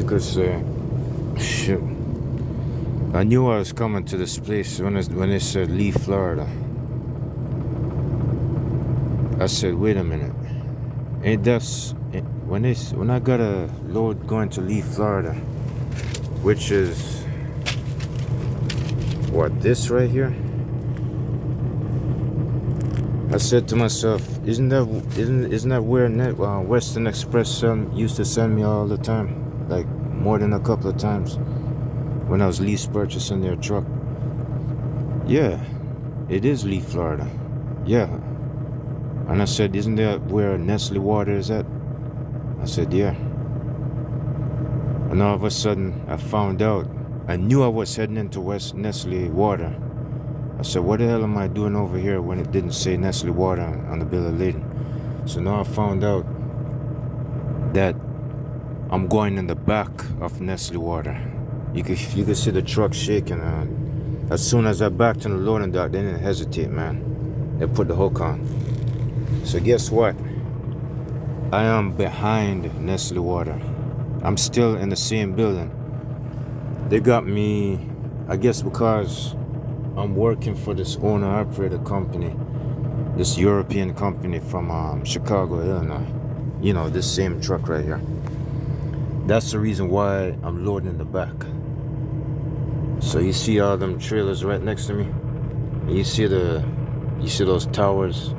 could say, shit. I knew I was coming to this place when they said leave Florida. I said, wait a minute. And that's when I got a load going to leave Florida, which is what, this right here. I said to myself, isn't that where Western Express used to send me all the time, like more than a couple of times when I was lease purchasing their truck? Yeah, it is Lee, Florida. Yeah. And I said, isn't that where Nestle water is at? I said, yeah. And all of a sudden, I found out. I knew I was heading into West Nestle water. I said, what the hell am I doing over here when it didn't say Nestle water on the bill of lading? So now I found out that I'm going in the back of Nestle water. You could see the truck shaking. As soon as I backed in the loading dock, they didn't hesitate, man. They put the hook on. So guess what? I am behind Nestle water. I'm still in the same building. They got me, I guess because I'm working for this owner-operator company, this European company from Chicago, Illinois. You know, this same truck right here. That's the reason why I'm loading in the back. So you see all them trailers right next to me? You see those towers,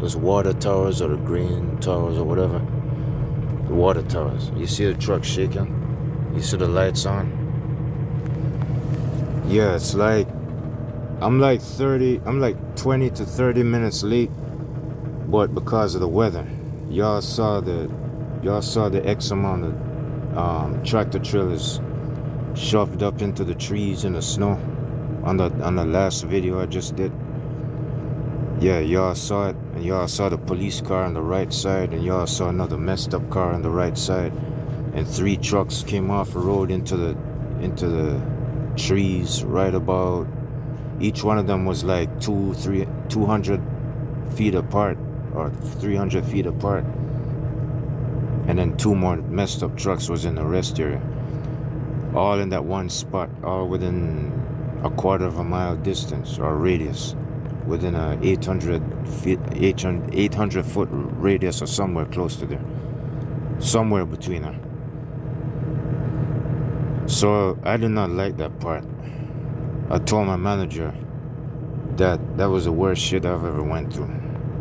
those water towers or the green towers or whatever? The water towers. You see the truck shaking? You see the lights on? Yeah, it's like I'm like 20 to 30 minutes late, but because of the weather. Y'all saw the X amount of tractor trailers shoved up into the trees in the snow on the last video I just did. Yeah, y'all saw it, and y'all saw the police car on the right side, and y'all saw another messed up car on the right side, and 3 trucks came off the road into the trees right about. Each one of them was like 200 feet apart or 300 feet apart, and then 2 more messed up trucks was in the rest area, all in that one spot, all within a quarter of a mile distance or radius, within a 800 foot radius or somewhere close to there, somewhere between there. So I did not like that part. I told my manager that was the worst shit I've ever went through,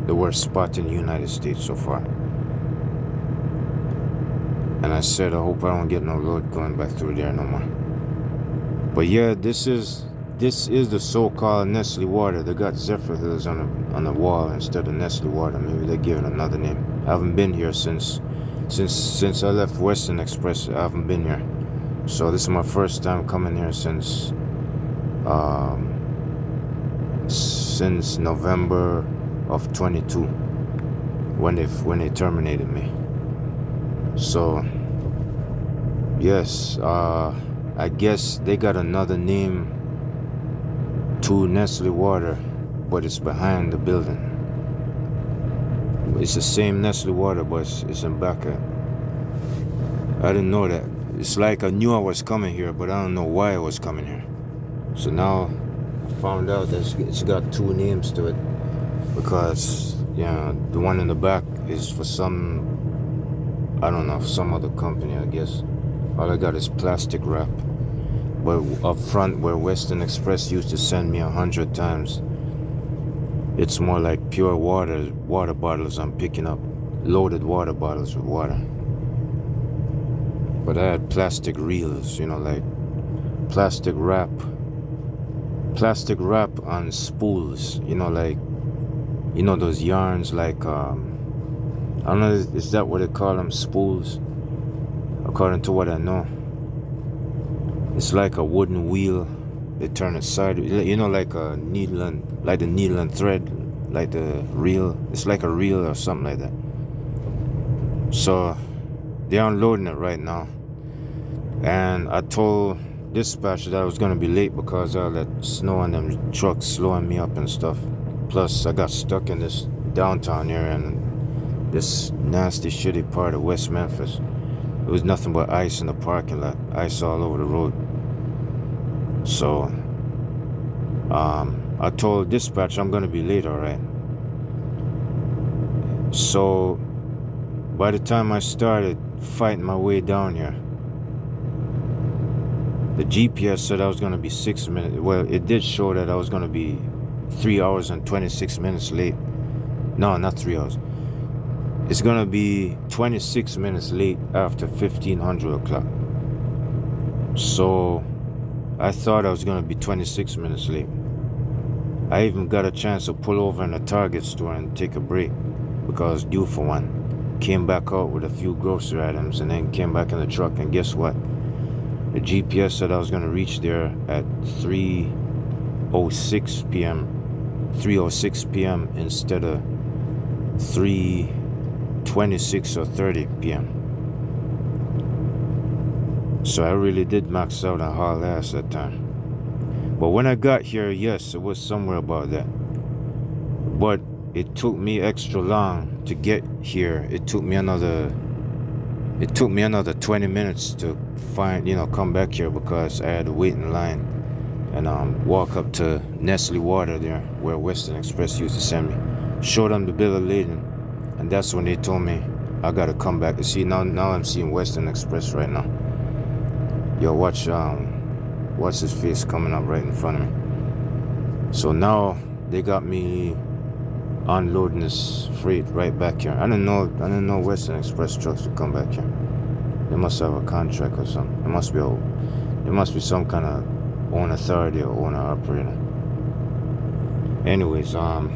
the worst spot in the United States so far. And I said, I hope I don't get no load going back through there no more. But yeah, this is the so-called Nestle water. They got Zephyr Hills on the wall instead of Nestle water. Maybe they're giving another name. I haven't been here since I left Western Express. I haven't been here. So this is my first time coming here since November of 22 when they terminated me. So yes, I guess they got another name to Nestle water, but it's behind the building. It's the same Nestle water, but it's in back end. I didn't know that. It's like I knew I was coming here, but I don't know why I was coming here. So now I found out that it's got 2 names to it, because the one in the back is for some, I don't know, some other company, I guess. All I got is plastic wrap. But up front, where Western Express used to send me 100 times, it's more like pure water bottles I'm picking up, loaded water bottles with water. But I had plastic reels, like plastic wrap on spools, those yarns, like I don't know, is that what they call them, spools? According to what I know, it's like a wooden wheel. They turn it sideways, like a needle and thread, like the reel. It's like a reel or something like that. So they're unloading it right now, and I told dispatcher that I was gonna be late because of all that snow and them trucks slowing me up and stuff. Plus I got stuck in this downtown area and this nasty shitty part of West Memphis. It was nothing but ice in the parking lot, ice all over the road. So I told dispatch I'm gonna be late, all right. So by the time I started fighting my way down here, the GPS said I was gonna be 6 minutes. Well, it did show that I was gonna be 3 hours and 26 minutes late. No, not 3 hours. It's gonna be 26 minutes late after 1500 o'clock. So I thought I was gonna be 26 minutes late. I even got a chance to pull over in a Target store and take a break because I was due for one. Came back out with a few grocery items and then came back in the truck, and guess what? The GPS said I was gonna reach there at 3:06 p.m. 3:06 p.m. instead of 3:26 or 30 p.m. So I really did max out and haul ass that time. But when I got here, yes, it was somewhere about that. But it took me extra long to get here. It took me another 20 minutes to come back here because I had to wait in line and walk up to Nestle Water there where Western Express used to send me. Showed them the bill of lading, and that's when they told me I gotta come back. You see, now I'm seeing Western Express right now. Yo, watch what's his face coming up right in front of me. So now they got me unloading this freight right back here. I didn't know Western Express trucks would come back here. They must have a contract or something. There must be some kind of own authority or owner operator. Anyways, all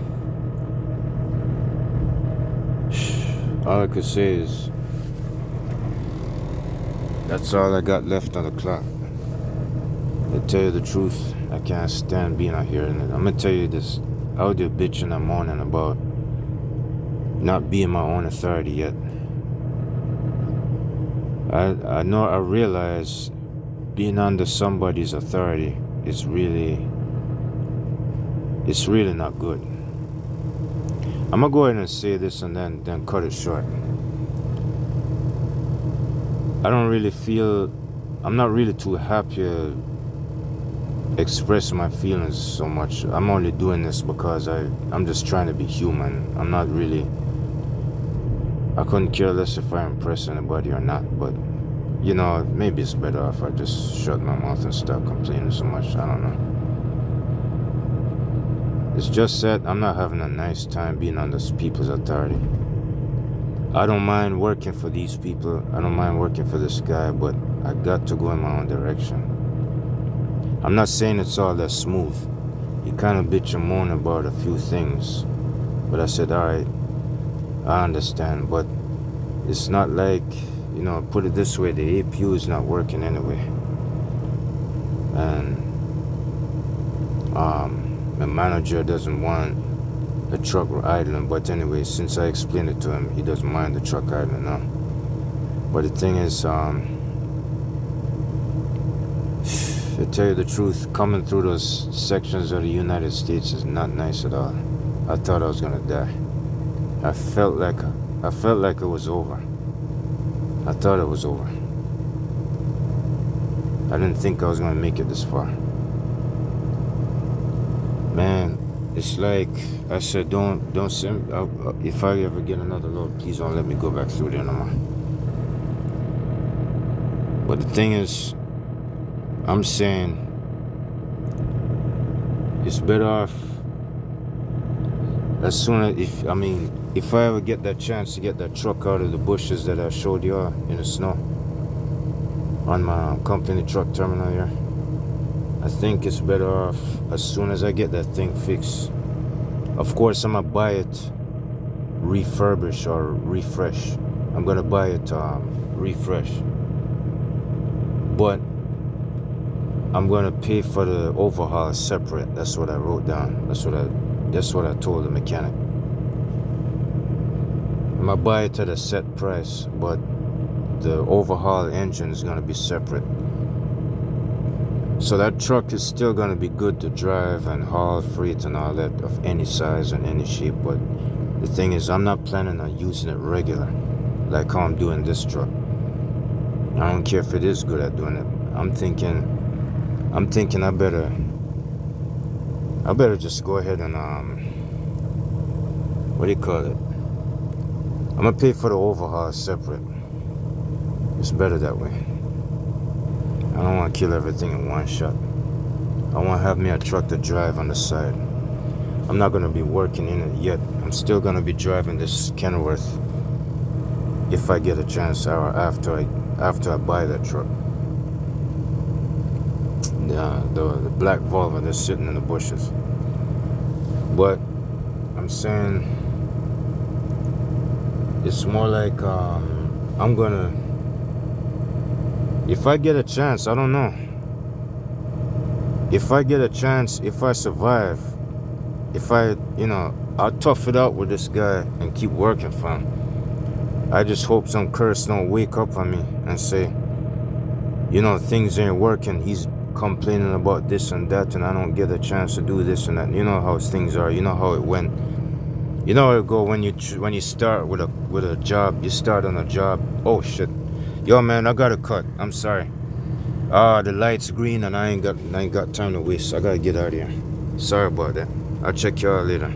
I could say is that's all I got left on the clock. To tell you the truth, I can't stand being out here. And I'm gonna tell you this: out there bitching and moaning about not being my own authority yet. I realize being under somebody's authority is really not good. I'm gonna go ahead and say this and then cut it short. I'm not really too happy expressing my feelings so much. I'm only doing this because I'm just trying to be human. I couldn't care less if I impress anybody or not, but maybe it's better if I just shut my mouth and stop complaining so much. I don't know. It's just that I'm not having a nice time being under people's authority. I don't mind working for these people. I don't mind working for this guy, but I got to go in my own direction. I'm not saying it's all that smooth. He kind of bitch and moan about a few things, but I said, all right, I understand, but it's not like, put it this way, the APU is not working anyway. And the manager doesn't want the truck idling, but anyway, since I explained it to him, he doesn't mind the truck idling now. But the thing is, to tell you the truth, coming through those sections of the United States is not nice at all. I thought I was gonna die. I felt like it was over. I thought it was over. I didn't think I was gonna make it this far. Man, it's like I said, don't send. If I ever get another load, please don't let me go back through there no more. But the thing is, I'm saying it's better off as soon as if I ever get that chance to get that truck out of the bushes that I showed you in the snow on my company truck terminal here, I think it's better off as soon as I get that thing fixed. Of course, I'm gonna buy it refurbished or refresh. I'm gonna buy it refresh, but I'm gonna pay for the overhaul separate. That's what I wrote down. That's what I told the mechanic. I'm gonna buy it at a set price, but the overhaul engine is gonna be separate. So that truck is still gonna be good to drive and haul freight and all that of any size and any shape. But the thing is, I'm not planning on using it regular, like how I'm doing this truck. I don't care if it is good at doing it. I'm thinking I better just go ahead and what do you call it? I'm gonna pay for the overhaul separate. It's better that way. I don't want to kill everything in one shot. I want to have me a truck to drive on the side. I'm not gonna be working in it yet. I'm still gonna be driving this Kenworth if I get a chance, or after I buy that truck. The black Volvo that's sitting in the bushes. But I'm saying it's more like I'm gonna, if I get a chance, I don't know. If I get a chance, if I survive, if I'll tough it out with this guy and keep working for him. I just hope some curse don't wake up on me and say, things ain't working. He's complaining about this and that, and I don't get a chance to do this and that. You know how things are. You know how it went. You know how it go when you start with a job. You start on a job. Oh shit, yo man, I gotta cut. I'm sorry. The light's green and I ain't got time to waste. I gotta get out of here. Sorry about that. I'll check y'all later.